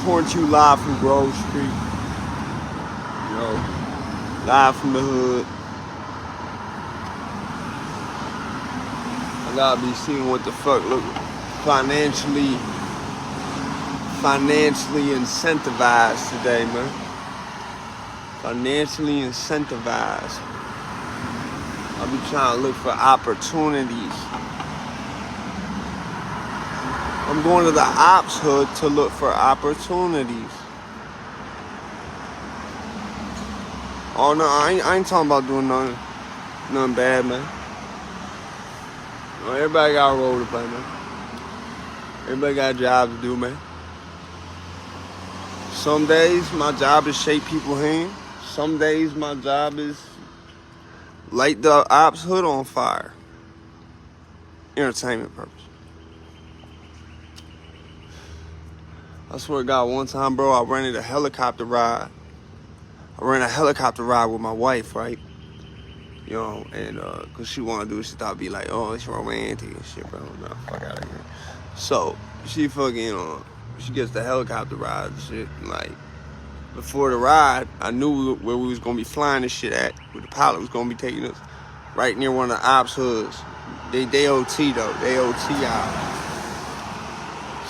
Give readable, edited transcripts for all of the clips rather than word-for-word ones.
Recording to you live from Grove Street. You know, live from the hood. I gotta be seeing what the fuck look financially incentivized today, man. Financially incentivized. I'll be trying to look for opportunities. I'm going to the OPPS hood to look for opportunities. Oh no, I ain't talking about doing nothing bad, man. No, everybody got a role to play, man. Everybody got a job to do, man. Some days my job is shake people's hands. Some days my job is light the OPPS hood on fire. Entertainment purpose. I swear to God, one time, bro, I rented a helicopter ride. I ran a helicopter ride with my wife, right? You know, and cause she wanna do it, she thought it'd be like, oh, it's romantic and shit, bro. No, fuck out of here. So she fucking she gets the helicopter ride and shit. And like before the ride, I knew where we was gonna be flying this shit at. Where the pilot was gonna be taking us, right near one of the OPPS hoods. They OT though, they OT out.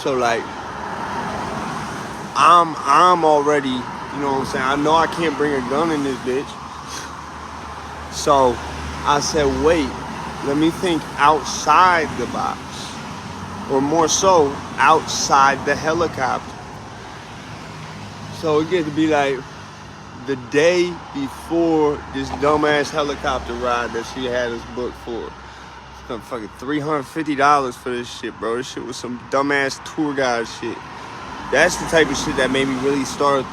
So like, I'm already, you know what I'm saying? I know I can't bring a gun in this bitch. So I said, wait, let me think outside the box. Or more so, outside the helicopter. So it get to be like the day before this dumbass helicopter ride that she had us booked for. Spent fucking $350 for this shit, bro. This shit was some dumbass tour guide shit. That's the type of shit that made me really start,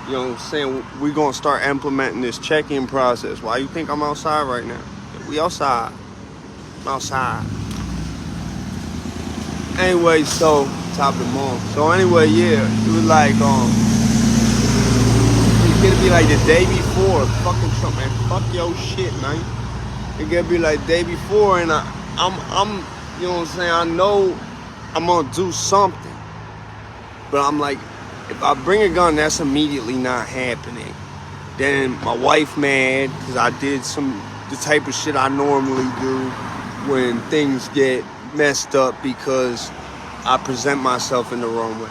you know, saying we're going to start implementing this check-in process. Why you think I'm outside right now? We outside. I'm outside. Anyway, so, top of the morning. So anyway, yeah, it was like, it's going to be like the day before. Fucking Trump, man. Fuck your shit, man. It's going to be like the day before, and I'm, you know what I'm saying? I know I'm going to do something. But I'm like, if I bring a gun, that's immediately not happening. Then my wife mad because I did the type of shit I normally do when things get messed up because I present myself in the wrong way.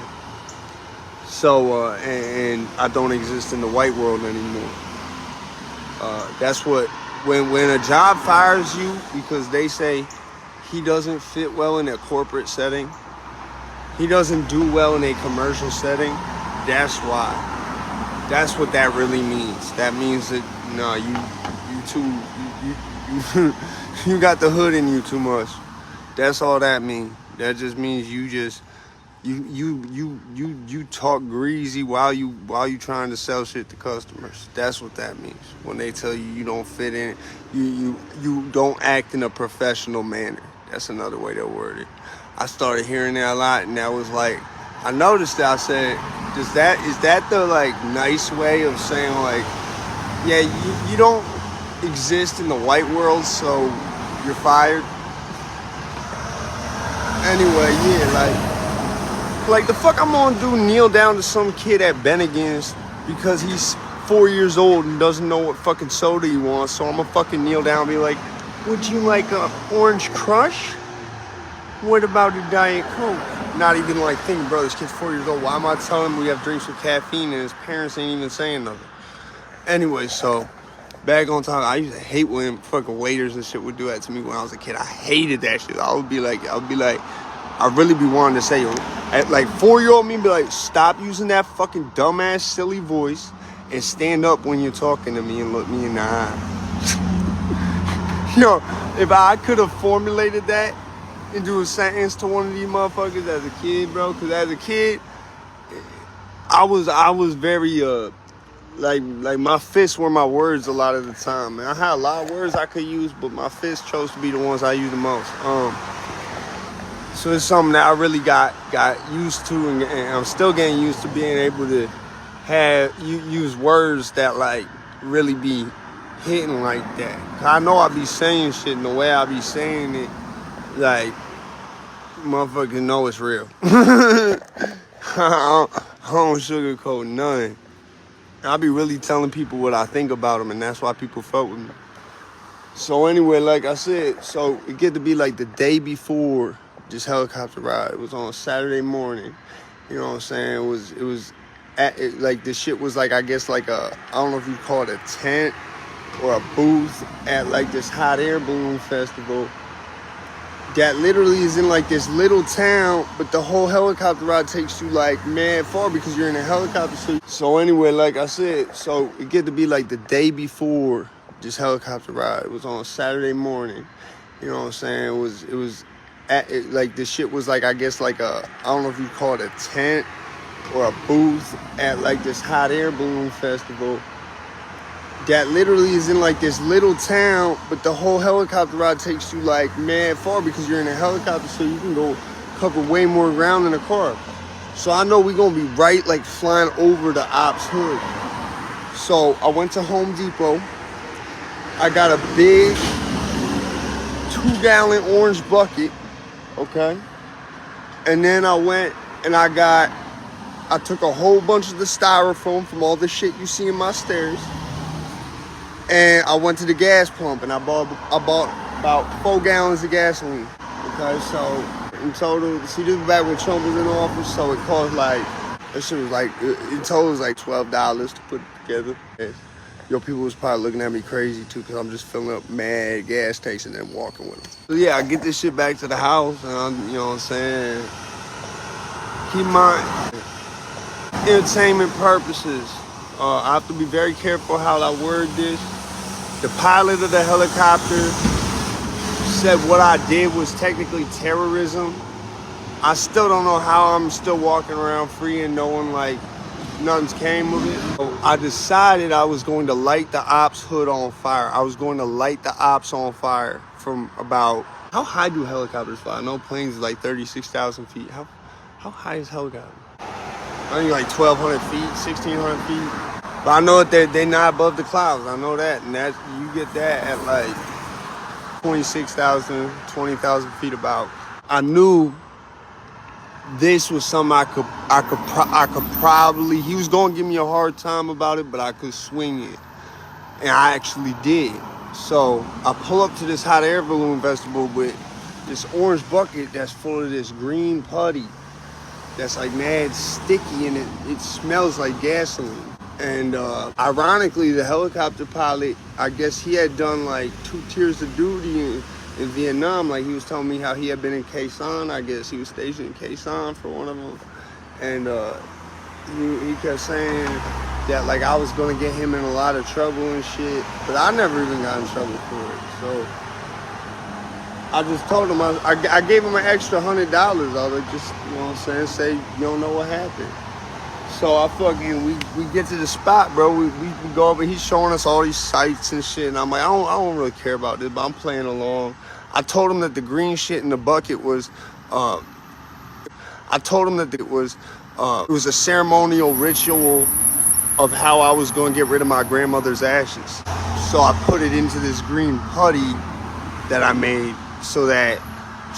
So, and I don't exist in the white world anymore. That's what, when a job fires you because they say he doesn't fit well in a corporate setting, he doesn't do well in a commercial setting, that's why. That's what that really means. That means that, no, you got the hood in you too much. That's all that means. That just means you talk greasy while you trying to sell shit to customers. That's what that means. When they tell you don't fit in, you don't act in a professional manner. That's another way to word it. I started hearing that a lot, and that was like, I noticed that. I said, is that the like nice way of saying like, yeah, you don't exist in the white world, so you're fired? Anyway, yeah, like the fuck I'm gonna do, kneel down to some kid at Bennigan's because he's 4 years old and doesn't know what fucking soda he wants, so I'm gonna fucking kneel down and be like, would you like a Orange Crush? What about a Diet Coke? Not even like thinking, bro, this kid's 4 years old. Why am I telling him we have drinks with caffeine and his parents ain't even saying nothing? Anyway, so back on top, I used to hate when fucking waiters and shit would do that to me when I was a kid. I hated that shit. I would be like, I really be wanting to say, like 4-year-old me be like, stop using that fucking dumbass silly voice and stand up when you're talking to me and look me in the eye. Yo, if I could have formulated that and do a sentence to one of these motherfuckers as a kid, bro, because as a kid, I was very like my fists were my words a lot of the time, man. I had a lot of words I could use, but my fists chose to be the ones I use the most. So it's something that I really got used to, and I'm still getting used to being able to use words that like really be hitting like that. 'Cause I know I be saying shit, and the way I be saying it, like, motherfuckers know it's real. I don't sugarcoat nothing. I be really telling people what I think about them, and that's why people fuck with me. So anyway, like I said, so it get to be like the day before this helicopter ride. It was on Saturday morning. You know what I'm saying? It was like the shit was like, I guess like I don't know if you call it a tent or a booth at like this hot air balloon festival that literally is in like this little town, but the whole helicopter ride takes you like mad far because you're in a helicopter. So anyway, like I said, so it get to be like the day before this helicopter ride. It was on Saturday morning. You know what I'm saying? It was like the shit was like, I guess like I don't know if you call it a tent or a booth at like this hot air balloon festival that literally is in like this little town, but the whole helicopter ride takes you like mad far because you're in a helicopter, so you can go cover way more ground in a car. So I know we're gonna be right like flying over the OPPS hood. So I went to Home Depot. I got a big 2-gallon orange bucket, okay? And then I went and I took a whole bunch of the styrofoam from all the shit you see in my stairs. And I went to the gas pump and I bought about 4 gallons of gasoline. Okay, so in total, see, this was back when Trump was in office, so it cost like, that shit was like, in total it was like $12 to put it together. Yo, people was probably looking at me crazy too, because I'm just filling up mad gas tanks and then walking with them. So yeah, I get this shit back to the house and I'm, you know what I'm saying, keep my entertainment purposes. I have to be very careful how I word this. The pilot of the helicopter said what I did was technically terrorism. I still don't know how I'm still walking around free and knowing like nothing's came of it. So I decided I was going to light the OPPS hood on fire. I was going to light the OPPS on fire from about, how high do helicopters fly? I know planes is like 36,000 feet. How high is helicopter? I think like 1,200 feet, 1,600 feet. But I know that they're not above the clouds. I know that, and that you get that at like 26,000, 20,000 feet about. I knew this was something I could probably. He was gonna give me a hard time about it, but I could swing it, and I actually did. So I pull up to this hot air balloon festival with this orange bucket that's full of this green putty that's like mad sticky, and it smells like gasoline. And ironically, the helicopter pilot, I guess he had done like 2 tiers of duty in Vietnam. Like he was telling me how he had been in Khe Sanh. I guess he was stationed in Khe Sanh for one of them. And he kept saying that like I was gonna get him in a lot of trouble and shit. But I never even got in trouble for it. So I just told him, I gave him an extra $100. I was like, just, you know what I'm saying, say you don't know what happened. So I fucking, we get to the spot, bro. We go over, he's showing us all these sights and shit. And I'm like, I don't really care about this, but I'm playing along. I told him that the green shit in the bucket was, it was a ceremonial ritual of how I was going to get rid of my grandmother's ashes. So I put it into this green putty that I made so that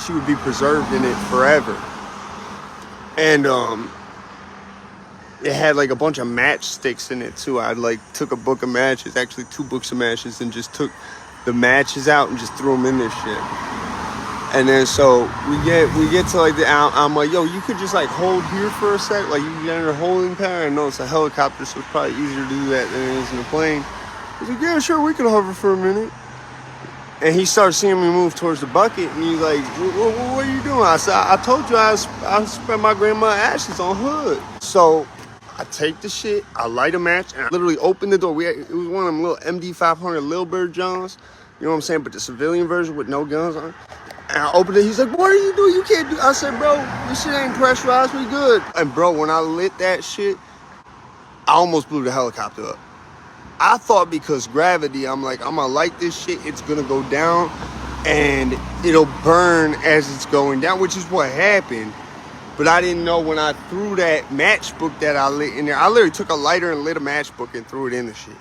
she would be preserved in it forever. And, it had like a bunch of matchsticks in it too. I like took a book of matches, actually 2 books of matches, and just took the matches out and just threw them in this shit. And then so we get to like I'm like, yo, you could just like hold here for a sec, like you can get in a holding pattern. I know it's a helicopter, so it's probably easier to do that than it is in a plane. He's like, yeah, sure, we can hover for a minute. And he starts seeing me move towards the bucket, and he's like, what are you doing? I said, I told you I spent my grandma's ashes on hood. So I take the shit, I light a match, and I literally open the door. It was one of them little MD500 Lil Bird Johns, you know what I'm saying, but the civilian version with no guns on it. And I opened it, he's like, what are you doing? You can't do. I said, bro, this shit ain't pressurized, we good. And bro, when I lit that shit, I almost blew the helicopter up. I thought because gravity, I'm like, I'm gonna light this shit, it's gonna go down, and it'll burn as it's going down, which is what happened. But I didn't know when I threw that matchbook that I lit in there. I literally took a lighter and lit a matchbook and threw it in the shit.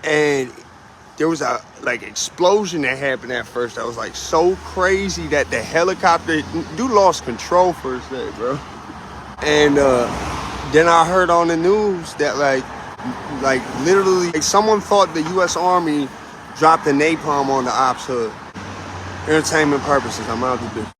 And there was a like explosion that happened at first that was like so crazy that the helicopter, dude lost control for a sec, bro. And Then I heard on the news that like literally, like someone thought the U.S. Army dropped a napalm on the ops hood. Entertainment purposes. I'm out of the bitch.